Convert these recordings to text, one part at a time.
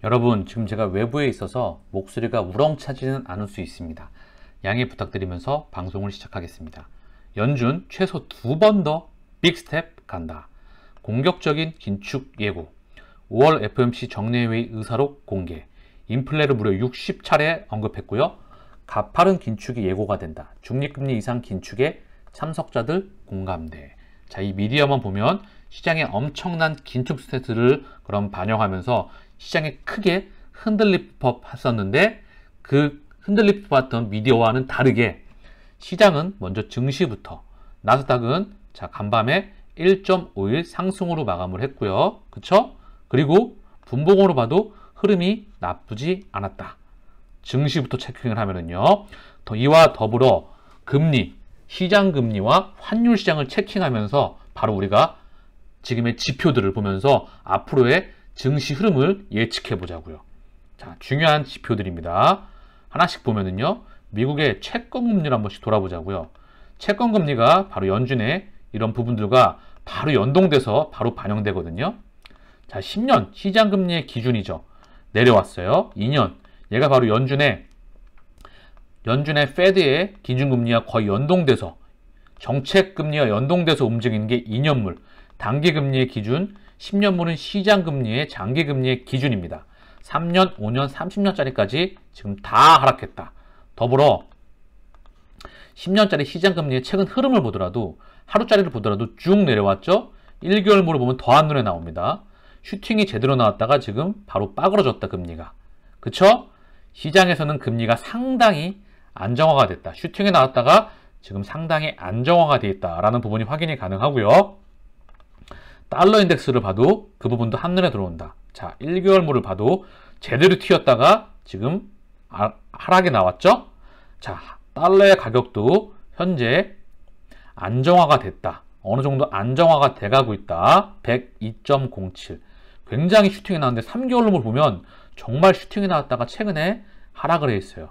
여러분, 지금 제가 외부에 있어서 목소리가 우렁차지는 않을 수 있습니다. 양해 부탁드리면서 방송을 시작하겠습니다. 연준 최소 2번 더 빅스텝 간다. 공격적인 긴축 예고. 5월 FOMC 정례회의 의사록 공개. 인플레를 무려 60차례 언급했고요. 가파른 긴축이 예고가 된다. 중립금리 이상 긴축에 참석자들 공감대. 자, 이 미디어만 보면 시장의 엄청난 긴축 스탠스를 그럼 반영하면서 시장에 크게 흔들릴 법했었는데, 그 흔들릴 법했던 미디어와는 다르게 시장은 먼저 증시부터, 나스닥은 자 간밤에 1.51 상승으로 마감을 했고요. 그쵸? 그리고 분봉으로 봐도 흐름이 나쁘지 않았다. 증시부터 체킹을 하면은요, 이와 더불어 금리, 시장 금리와 환율 시장을 체킹하면서 바로 우리가 지금의 지표들을 보면서 앞으로의 증시 흐름을 예측해 보자고요. 자, 중요한 지표들입니다. 하나씩 보면은요, 미국의 채권 금리를 한 번씩 돌아보자고요. 채권 금리가 바로 연준의 이런 부분들과 바로 연동돼서 바로 반영되거든요. 자, 10년 시장 금리의 기준이죠. 내려왔어요. 2년. 얘가 바로 연준의 페드의 기준금리와 거의 연동돼서, 정책금리와 연동돼서 움직이는 게 2년물, 단기금리의 기준, 10년물은 시장금리의 장기금리의 기준입니다. 3년, 5년, 30년짜리까지 지금 다 하락했다. 더불어 10년짜리 시장금리의 최근 흐름을 보더라도, 하루짜리를 보더라도 쭉 내려왔죠. 1개월물을 보면 더 한눈에 나옵니다. 슈팅이 제대로 나왔다가 지금 바로 빠그러졌다, 금리가. 그쵸? 시장에서는 금리가 상당히 안정화가 됐다. 슈팅에 나왔다가 지금 상당히 안정화가 되어 있다라는 부분이 확인이 가능하고요. 달러 인덱스를 봐도 그 부분도 한눈에 들어온다. 자, 1개월물을 봐도 제대로 튀었다가 지금 하락이 나왔죠. 자, 달러의 가격도 현재 안정화가 됐다. 어느 정도 안정화가 돼가고 있다. 102.07. 굉장히 슈팅이 나왔는데 3개월물 보면 정말 슈팅이 나왔다가 최근에 하락을 해 있어요.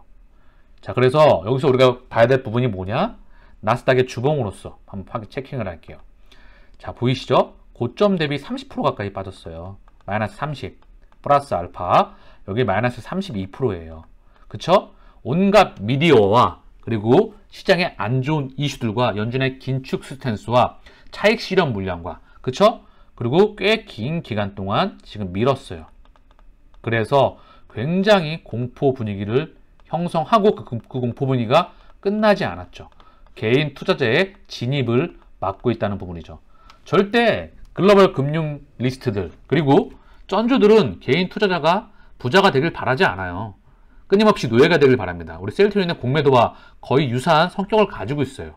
자, 그래서 여기서 우리가 봐야 될 부분이 뭐냐? 나스닥의 주봉으로서 한번 체킹을 할게요. 자, 보이시죠? 고점 대비 30% 가까이 빠졌어요. 마이너스 30 플러스 알파, 여기 마이너스 32%예요. 그쵸? 온갖 미디어와 그리고 시장의 안 좋은 이슈들과 연준의 긴축 스탠스와 차익 실현 물량과, 그쵸? 그리고 꽤 긴 기간 동안 지금 밀었어요. 그래서 굉장히 공포 분위기를 형성하고 그 공포 분위기가 끝나지 않았죠. 개인 투자자의 진입을 막고 있다는 부분이죠. 절대 글로벌 금융 리스트들 그리고 쩐주들은 개인 투자자가 부자가 되길 바라지 않아요. 끊임없이 노예가 되길 바랍니다. 우리 셀트리온의 공매도와 거의 유사한 성격을 가지고 있어요.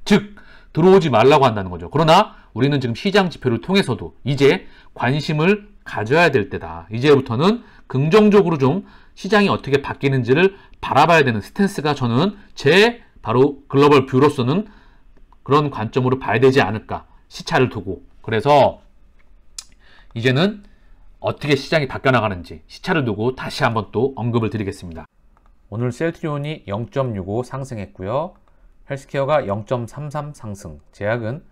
즉, 들어오지 말라고 한다는 거죠. 그러나 우리는 지금 시장 지표를 통해서도 이제 관심을 가져야 될 때다. 이제부터는 긍정적으로 좀 시장이 어떻게 바뀌는지를 바라봐야 되는 스탠스가, 저는 제 바로 글로벌 뷰로서는 그런 관점으로 봐야 되지 않을까, 시차를 두고. 그래서 이제는 어떻게 시장이 바뀌어나가는지 시차를 두고 다시 한번 또 언급을 드리겠습니다. 오늘 셀트리온이 0.65 상승했고요. 헬스케어가 0.33 상승, 제약은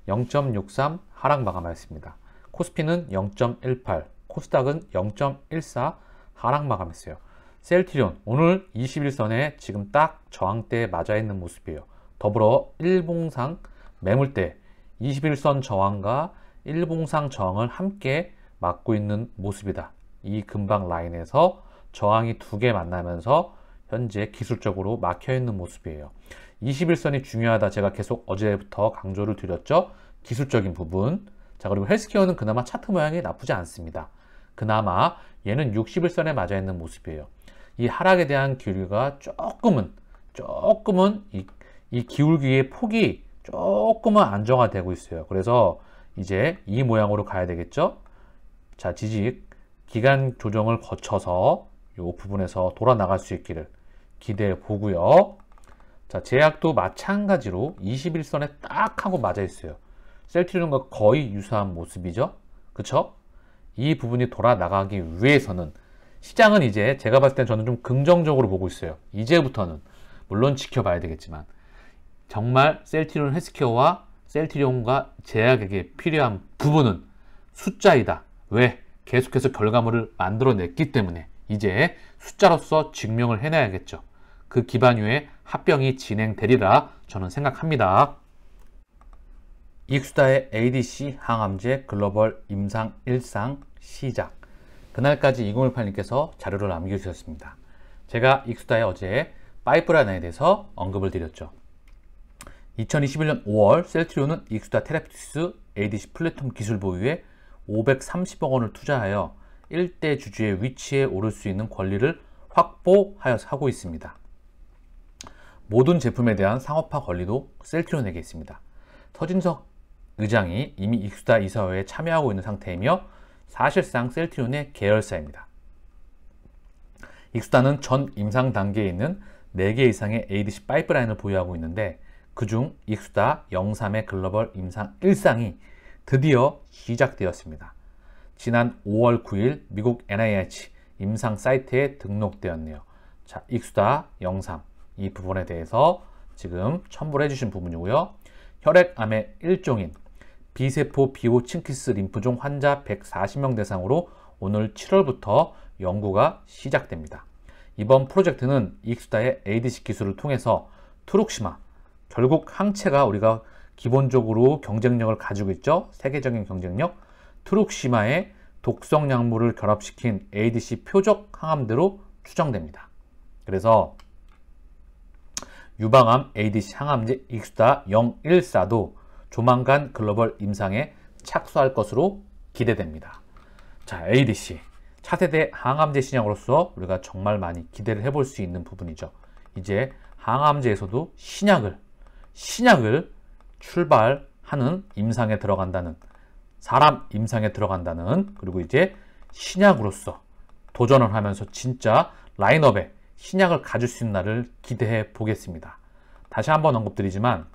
0.63 하락 마감하였습니다. 코스피는 0.18, 코스닥은 0.14 하락 마감했어요. 셀트리온 오늘 21선에 지금 딱 저항대에 맞아 있는 모습이에요. 더불어 일봉상 매물대 21선 저항과 일봉상 저항을 함께 막고 있는 모습이다. 이 금방 라인에서 저항이 두 개 만나면서 현재 기술적으로 막혀 있는 모습이에요. 21선이 중요하다. 제가 계속 어제부터 강조를 드렸죠. 기술적인 부분. 자, 그리고 헬스케어는 그나마 차트 모양이 나쁘지 않습니다. 그나마 얘는 61선에 맞아 있는 모습이에요. 이 하락에 대한 기울기가 조금은 이 기울기의 폭이 조금은 안정화되고 있어요. 그래서 이제 이 모양으로 가야 되겠죠. 자, 지직 기간 조정을 거쳐서 이 부분에서 돌아 나갈 수 있기를 기대해 보고요. 자, 제약도 마찬가지로 21선에 딱 하고 맞아 있어요. 셀트리온과 거의 유사한 모습이죠. 그쵸? 이 부분이 돌아 나가기 위해서는 시장은 이제 제가 봤을 땐 저는 좀 긍정적으로 보고 있어요. 이제부터는 물론 지켜봐야 되겠지만 정말 셀트리온 헬스케어와 셀트리온과 제약에게 필요한 부분은 숫자이다. 왜? 계속해서 결과물을 만들어냈기 때문에 이제 숫자로서 증명을 해내야겠죠. 그 기반 위에 합병이 진행되리라 저는 생각합니다. 익수다의 ADC 항암제 글로벌 임상 1상 시작. 그날까지 2018님께서 자료를 남겨주셨습니다. 제가 익수다에 어제 파이프라인에 대해서 언급을 드렸죠. 2021년 5월 셀트리온은 익수다 테라피틱스 ADC 플랫폼 기술 보유에 530억 원을 투자하여 1대 주주의 위치에 오를 수 있는 권리를 확보하여서 하고 있습니다. 모든 제품에 대한 상업화 권리도 셀트리온에게 있습니다. 서진석 의장이 이미 익수다 이사회에 참여하고 있는 상태이며 사실상 셀트리온의 계열사입니다. 익수다는 전 임상 단계에 있는 4개 이상의 ADC 파이프라인을 보유하고 있는데 그중 익수다 03의 글로벌 임상 1상이 드디어 시작되었습니다. 지난 5월 9일 미국 NIH 임상 사이트에 등록되었네요. 자, 익수다 03 이 부분에 대해서 지금 첨부를 해주신 부분이고요. 혈액암의 일종인 B세포 비호칭키스 림프종 환자 140명 대상으로 오늘 7월부터 연구가 시작됩니다. 이번 프로젝트는 익수다의 ADC 기술을 통해서 트룩시마, 결국 항체가 우리가 기본적으로 경쟁력을 가지고 있죠. 세계적인 경쟁력. 트룩시마의 독성 약물을 결합시킨 ADC 표적 항암대로 추정됩니다. 그래서 유방암 ADC 항암제 익수다 014도 조만간 글로벌 임상에 착수할 것으로 기대됩니다. 자, ADC 차세대 항암제 신약으로서 우리가 정말 많이 기대를 해볼 수 있는 부분이죠. 이제 항암제에서도 신약을 출발하는 임상에 들어간다는, 사람 임상에 들어간다는, 그리고 이제 신약으로서 도전을 하면서 진짜 라인업에 신약을 가질 수 있는 날을 기대해 보겠습니다. 다시 한번 언급드리지만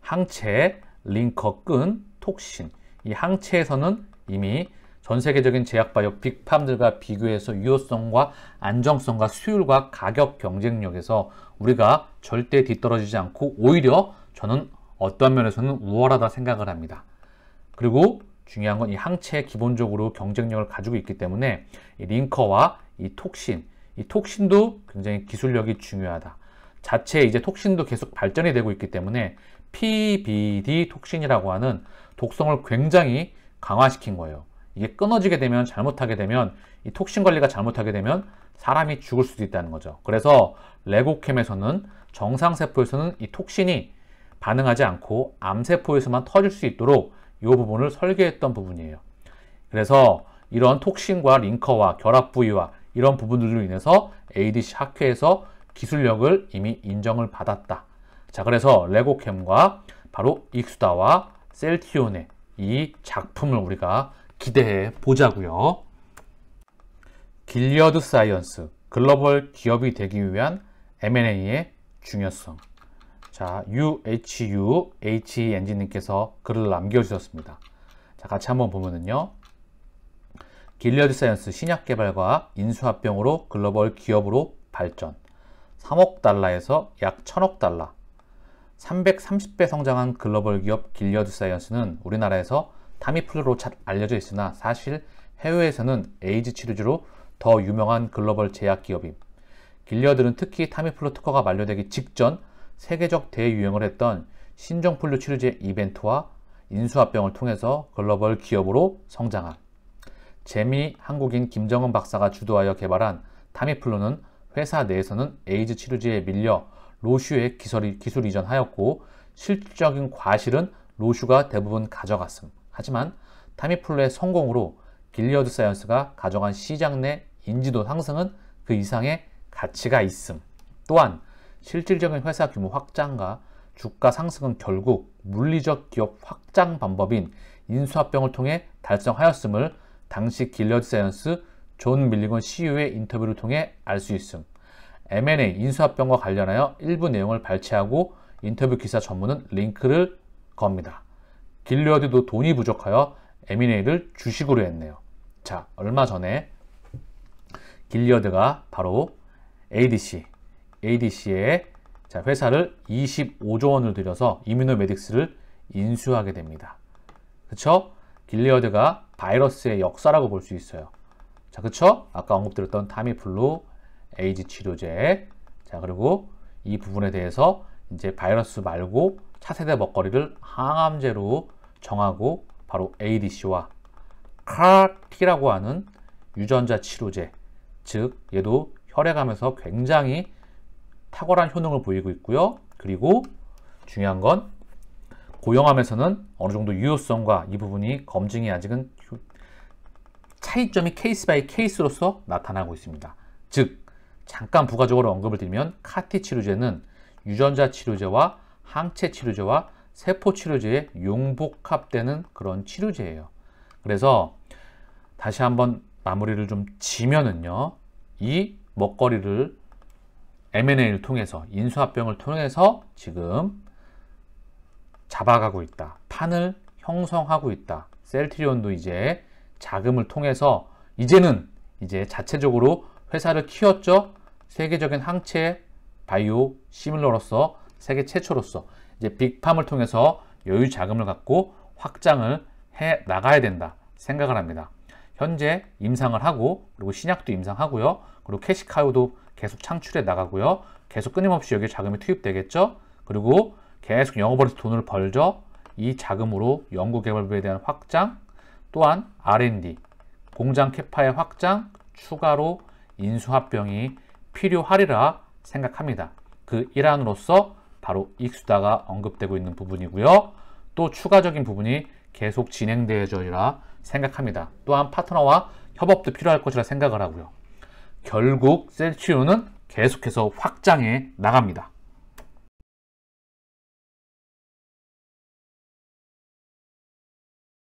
항체, 링커, 끈, 톡신, 이 항체에서는 이미 전 세계적인 제약바이오 빅팜들과 비교해서 유효성과 안정성과 수율과 가격 경쟁력에서 우리가 절대 뒤떨어지지 않고 오히려 저는 어떠한 면에서는 우월하다 생각을 합니다. 그리고 중요한 건 이 항체에 기본적으로 경쟁력을 가지고 있기 때문에 이 링커와 이 톡신도 굉장히 기술력이 중요하다. 자체 이제 톡신도 계속 발전이 되고 있기 때문에 PBD 톡신이라고 하는 독성을 굉장히 강화시킨 거예요. 이게 끊어지게 되면, 잘못하게 되면, 이 톡신 관리가 잘못하게 되면 사람이 죽을 수도 있다는 거죠. 그래서 레고캠에서는 정상세포에서는 이 톡신이 반응하지 않고 암세포에서만 터질 수 있도록 이 부분을 설계했던 부분이에요. 그래서 이런 톡신과 링커와 결합 부위와 이런 부분들로 인해서 ADC 학회에서 기술력을 이미 인정을 받았다. 자, 그래서 레고캠과 바로 익수다와 셀트리온의 이 작품을 우리가 기대해 보자고요. 길리어드 사이언스, 글로벌 기업이 되기 위한 M&A의 중요성. 자, UHUHENG님께서 글을 남겨주셨습니다. 자, 같이 한번 보면은요. 길리어드 사이언스 신약 개발과 인수합병으로 글로벌 기업으로 발전. 3억 달러에서 약 1000억 달러. 330배 성장한 글로벌 기업 길리어드 사이언스는 우리나라에서 타미플루로 잘 알려져 있으나 사실 해외에서는 에이즈 치료제로 더 유명한 글로벌 제약 기업임. 길리어드는 특히 타미플루 특허가 만료되기 직전 세계적 대유행을 했던 신종플루 치료제 이벤트와 인수합병을 통해서 글로벌 기업으로 성장한. 재미 한국인 김정은 박사가 주도하여 개발한 타미플루는 회사 내에서는 에이즈 치료제에 밀려 로슈에 기술 이전하였고 실질적인 과실은 로슈가 대부분 가져갔음. 하지만 타미플루의 성공으로 길리어드 사이언스가 가져간 시장 내 인지도 상승은 그 이상의 가치가 있음. 또한 실질적인 회사 규모 확장과 주가 상승은 결국 물리적 기업 확장 방법인 인수합병을 통해 달성하였음을 당시 길리어드 사이언스 존 밀리건 CEO의 인터뷰를 통해 알 수 있음. M&A 인수합병과 관련하여 일부 내용을 발췌하고 인터뷰 기사 전문은 링크를 겁니다. 길리어드도 돈이 부족하여 M&A를 주식으로 했네요. 자, 얼마 전에 길리어드가 바로 ADC의 회사를 25조 원을 들여서 이뮤노메딕스를 인수하게 됩니다. 그쵸? 길리어드가 바이러스의 역사라고 볼 수 있어요. 자, 그쵸? 아까 언급드렸던 타미플루, 에이즈 치료제. 자, 그리고 이 부분에 대해서 이제 바이러스 말고 차세대 먹거리를 항암제로 정하고 바로 ADC와 CAR-T라고 하는 유전자 치료제, 즉 얘도 혈액암에서 굉장히 탁월한 효능을 보이고 있고요. 그리고 중요한 건 고형암에서는 어느 정도 유효성과 이 부분이 검증이 아직은 차이점이 케이스 바이 케이스로서 나타나고 있습니다. 즉 잠깐 부가적으로 언급을 드리면 CAR-T 치료제는 유전자 치료제와 항체 치료제와 세포 치료제에 융복합되는 그런 치료제예요. 그래서 다시 한번 마무리를 좀 지면은요, 이 먹거리를 M&A를 통해서, 인수합병을 통해서 지금 잡아가고 있다. 판을 형성하고 있다. 셀트리온도 이제 자금을 통해서 이제는 이제 자체적으로 회사를 키웠죠. 세계적인 항체 바이오 시밀러로서 세계 최초로서 이제 빅팜을 통해서 여유 자금을 갖고 확장을 해 나가야 된다 생각을 합니다. 현재 임상을 하고, 그리고 신약도 임상하고요. 그리고 캐시카우도 계속 창출해 나가고요. 계속 끊임없이 여기에 자금이 투입되겠죠. 그리고 계속 영업으로서 돈을 벌죠. 이 자금으로 연구개발부에 대한 확장, 또한 R&D, 공장 캐파의 확장, 추가로 인수합병이 필요하리라 생각합니다. 그 일환으로서 바로 익수다가 언급되고 있는 부분이고요. 또 추가적인 부분이 계속 진행되어져야 생각합니다. 또한 파트너와 협업도 필요할 것이라 생각을 하고요. 결국 셀트리온은 계속해서 확장해 나갑니다.